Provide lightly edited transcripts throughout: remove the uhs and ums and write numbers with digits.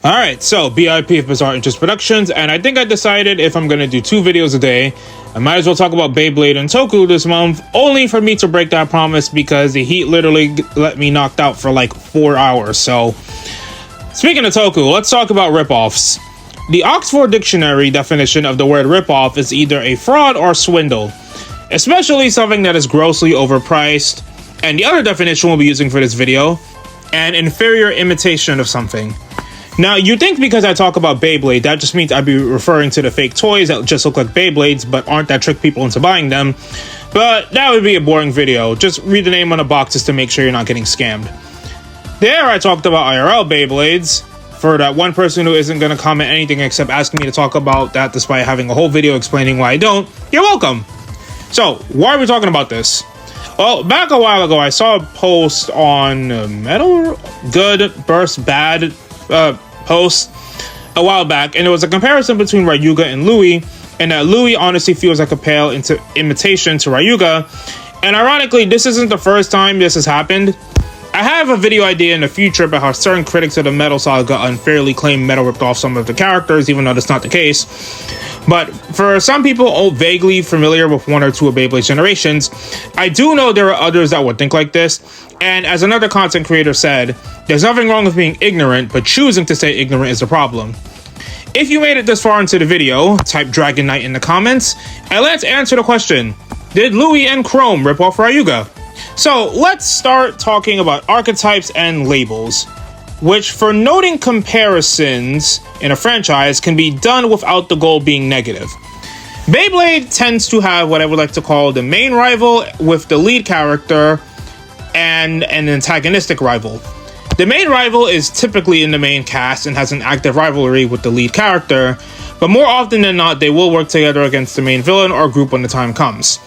Alright, so BIP of Bizarre Interest Productions, and I think I decided if I'm gonna do 2 videos a day, I might as well talk about Beyblade and Toku this month, only for me to break that promise because the heat literally let me knocked out for like 4 hours. So, speaking of Toku, let's talk about ripoffs. The Oxford Dictionary definition of the word ripoff is either a fraud or swindle, especially something that is grossly overpriced, and the other definition we'll be using for this video, an inferior imitation of something. Now, you think because I talk about Beyblade, that just means I'd be referring to the fake toys that just look like Beyblades, but aren't that trick people into buying them. But that would be a boring video. Just read the name on the boxes to make sure you're not getting scammed. There, I talked about IRL Beyblades. For that one person who isn't going to comment anything except asking me to talk about that despite having a whole video explaining why I don't, you're welcome. So, why are we talking about this? Well, back a while ago, I saw a post on Metal Good vs. Bad post a while back, and it was a comparison between Ryuga and Lui, and that Lui honestly feels like a pale imitation to Ryuga. And ironically, this isn't the first time this has happened. I have a video idea in the future about how certain critics of the Metal saga unfairly claim Metal ripped off some of the characters, even though that's not the case. But for some people vaguely familiar with 1 or 2 of Beyblade's generations, I do know there are others that would think like this. And as another content creator said, there's nothing wrong with being ignorant, but choosing to stay ignorant is the problem. If you made it this far into the video, type Dragon Knight in the comments, and let's answer the question, did Lui and Chrome rip off Ryuga? So let's start talking about archetypes and labels, which for noting comparisons in a franchise can be done without the goal being negative. Beyblade tends to have what I would like to call the main rival with the lead character and an antagonistic rival. The main rival is typically in the main cast and has an active rivalry with the lead character, but more often than not, they will work together against the main villain or group when the time comes.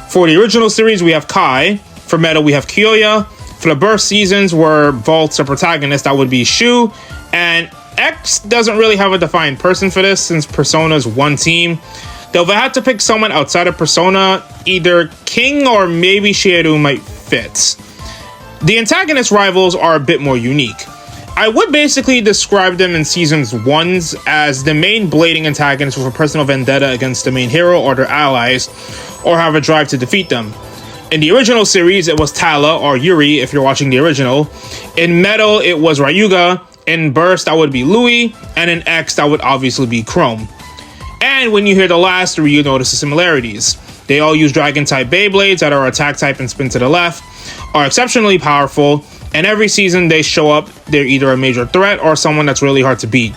For the original series, we have Kai. For Metal, we have Kyoya. For the burst seasons, where Volt's a protagonist, that would be Shu. And X doesn't really have a defined person for this, since Persona's one team. Though if I had to pick someone outside of Persona, either King or maybe Shirosagijo might fit. The antagonist rivals are a bit more unique. I would basically describe them in seasons 1s as the main blading antagonists with a personal vendetta against the main hero or their allies, or have a drive to defeat them. In the original series, it was Tala, or Yuri, if you're watching the original. In Metal, it was Ryuga. In Burst, that would be Lui. And in X, that would obviously be Chrome. And when you hear the last 3, you notice the similarities. They all use Dragon-type Beyblades that are attack type and spin to the left, are exceptionally powerful, and every season they show up, they're either a major threat or someone that's really hard to beat.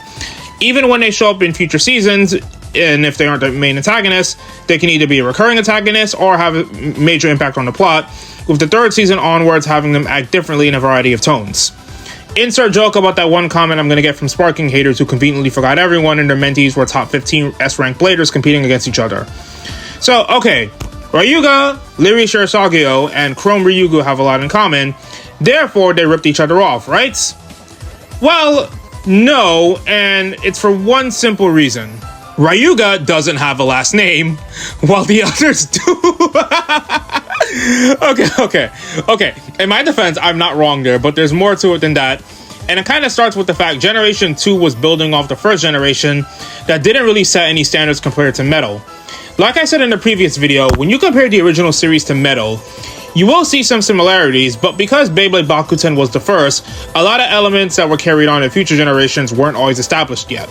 Even when they show up in future seasons, and if they aren't the main antagonist, they can either be a recurring antagonist or have a major impact on the plot, with the 3rd season onwards having them act differently in a variety of tones. Insert joke about that one comment I'm going to get from sparking haters who conveniently forgot everyone and their mentees were top 15 S-rank bladers competing against each other. So, okay, Ryuga, Yuri Shirosagijo, and Chrome Ryugu have a lot in common, therefore they ripped each other off, right? Well, no, and it's for one simple reason. Ryuga doesn't have a last name, while the others do. Okay. In my defense, I'm not wrong there, but there's more to it than that. And it kind of starts with the fact Generation 2 was building off the first generation that didn't really set any standards compared to Metal. Like I said in the previous video, when you compare the original series to Metal, you will see some similarities, but because Beyblade Bakuten was the first, a lot of elements that were carried on in future generations weren't always established yet.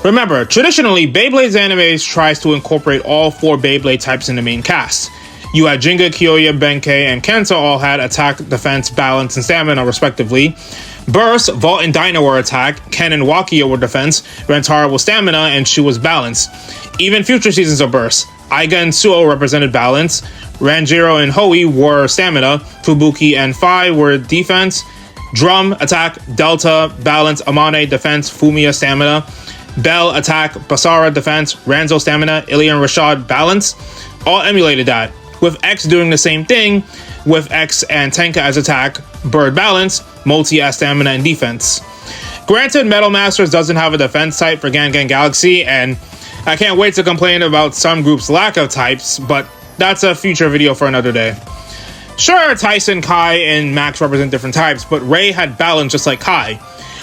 Remember, traditionally, Beyblade's animes tries to incorporate all 4 Beyblade types in the main cast. You had Jinga, Kyoya, Benkei, and Kenta all had attack, defense, balance, and stamina, respectively. Burst, Vault, and Dyna were attack, Ken and Wakia were defense, Rentara was stamina, and Shu was balance. Even future seasons of Burst, Aiga and Suo represented balance, Ranjiro and Hoi were stamina, Fubuki and Fai were defense, Drum, attack, Delta, balance, Amane, defense, Fumiya, stamina, Bell, attack, Basara, defense, Ranzo, stamina, Ilya and Rashad, balance, all emulated that, with X doing the same thing, with X and Tenka as attack, Bird balance, Multi as stamina and defense. Granted, Metal Masters doesn't have a defense type for Gangan Galaxy, and I can't wait to complain about some groups' lack of types, but that's a future video for another day. Sure, Tyson, Kai, and Max represent different types, but Ray had balance just like Kai.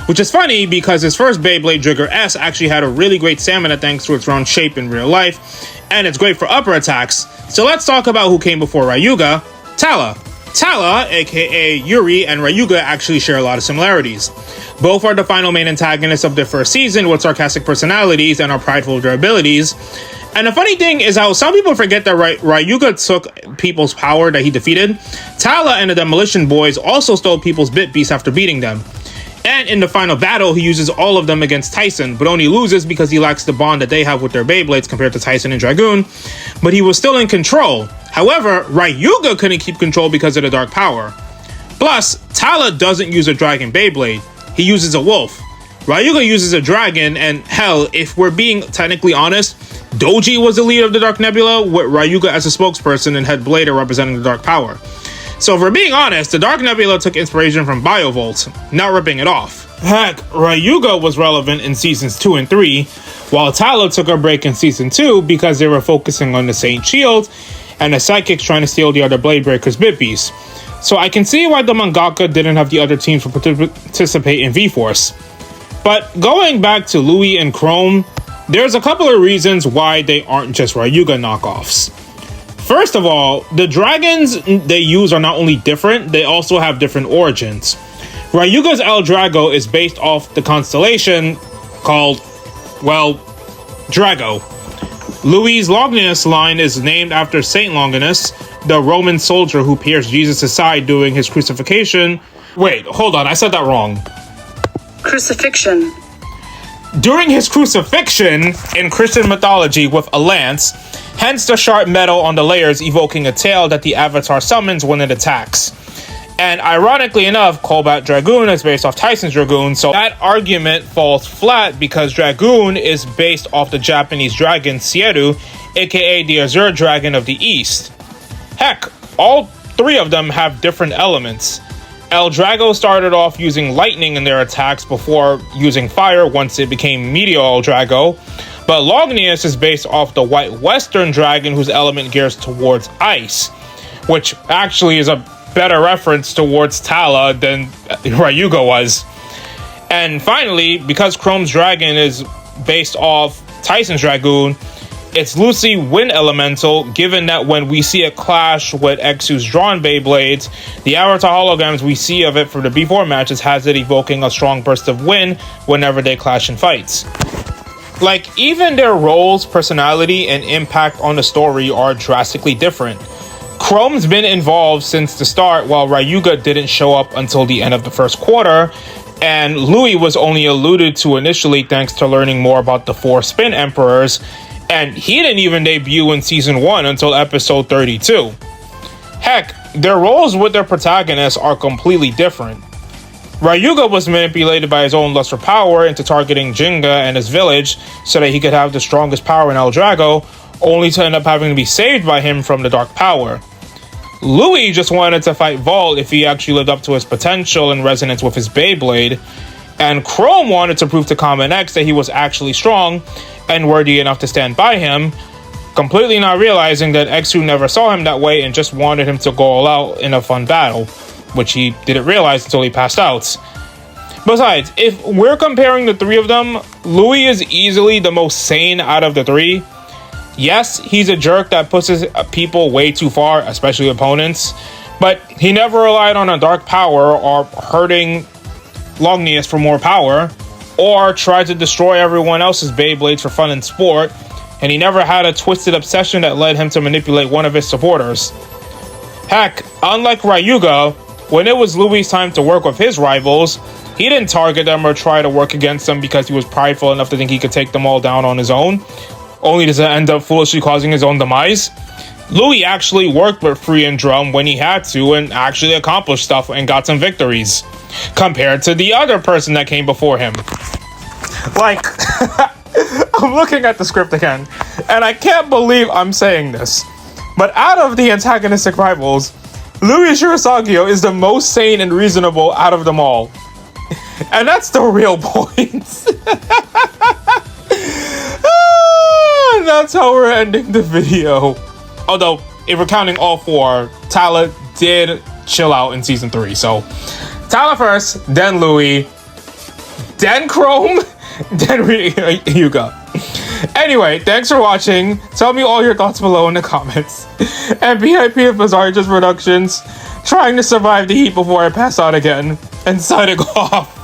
which is funny because his first Beyblade, Trigger S, actually had a really great stamina thanks to its round shape in real life, and it's great for upper attacks. So let's talk about who came before Ryuga, Tala. Tala, aka Yuri, and Ryuga actually share a lot of similarities. Both are the final main antagonists of their first season with sarcastic personalities and are prideful of their abilities. And the funny thing is how some people forget that Ryuga took people's power that he defeated. Tala and the Demolition Boys also stole people's bit beasts after beating them. And in the final battle, he uses all of them against Tyson, but only loses because he lacks the bond that they have with their Beyblades compared to Tyson and Dragoon, but he was still in control. However, Ryuga couldn't keep control because of the dark power. Plus, Tala doesn't use a dragon Beyblade, he uses a wolf. Ryuga uses a dragon, and hell, if we're being technically honest, Doji was the leader of the Dark Nebula, with Ryuga as a spokesperson and Head Blader representing the dark power. So if we're being honest, the Dark Nebula took inspiration from Biovolt, not ripping it off. Heck, Ryuga was relevant in seasons 2 and 3, while Tala took a break in season 2 because they were focusing on the Saint Shield and the Psychics trying to steal the other Blade Breakers bit beasts. So I can see why the mangaka didn't have the other teams participate in V-Force. But going back to Lui and Chrome, there's a couple of reasons why they aren't just Ryuga knockoffs. First of all, the dragons they use are not only different, they also have different origins. Ryuga's El Drago is based off the constellation called, well, Drago. Lui's Longinus line is named after Saint Longinus, the Roman soldier who pierced Jesus' side during his crucifixion. Wait, hold on, I said that wrong. Crucifixion. During his crucifixion in Christian mythology with a lance, hence the sharp metal on the layers evoking a tail that the Avatar summons when it attacks. And ironically enough, Cobalt Dragoon is based off Tyson's Dragoon, so that argument falls flat because Dragoon is based off the Japanese dragon Sieru, aka the Azure Dragon of the East. Heck, all three of them have different elements. El Drago started off using lightning in their attacks before using fire once it became Meteor El Drago, but Longinus is based off the White Western Dragon whose element gears towards ice, which actually is a better reference towards Tala than Ryuga was. And finally, because Chrome's Dragon is based off Tyson's Dragoon, it's loosely wind elemental, given that when we see it clash with Exu's drawn Beyblades, the Avatar holograms we see of it for the B4 matches has it evoking a strong burst of wind whenever they clash in fights. Like, even their roles, personality, and impact on the story are drastically different. Chrome's been involved since the start, while Ryuga didn't show up until the end of the first quarter, and Lui was only alluded to initially thanks to learning more about the 4 Spin Emperors, and he didn't even debut in season 1 until episode 32. Heck, their roles with their protagonists are completely different. Ryuga was manipulated by his own lust for power into targeting Jinga and his village so that he could have the strongest power in El Drago, only to end up having to be saved by him from the dark power. Lui just wanted to fight Vault if he actually lived up to his potential in resonance with his Beyblade, and Chrome wanted to prove to Common X that he was actually strong and worthy enough to stand by him, completely not realizing that Exu never saw him that way and just wanted him to go all out in a fun battle, which he didn't realize until he passed out. Besides, if we're comparing the three of them, Lui is easily the most sane out of the three. Yes, he's a jerk that pushes people way too far, especially opponents, but he never relied on a dark power or hurting Longinus for more power, or tried to destroy everyone else's Beyblades for fun and sport, and he never had a twisted obsession that led him to manipulate one of his supporters. Heck, unlike Ryuga, when it was Lui's time to work with his rivals, he didn't target them or try to work against them because he was prideful enough to think he could take them all down on his own, only to end up foolishly causing his own demise. Lui actually worked with Free and Drum when he had to and actually accomplished stuff and got some victories, compared to the other person that came before him. Like, I'm looking at the script again, and I can't believe I'm saying this, but out of the antagonistic rivals, Lui Shirosagijo is the most sane and reasonable out of them all. And that's the real point. And that's how we're ending the video. Although, if we're counting all 4, Tala did chill out in season 3. So, Tala first, then Lui, then Chrome, then Ryuga. Anyway, thanks for watching. Tell me all your thoughts below in the comments. And BIP of Bizarre Just Productions, trying to survive the heat before I pass out again, and signing off.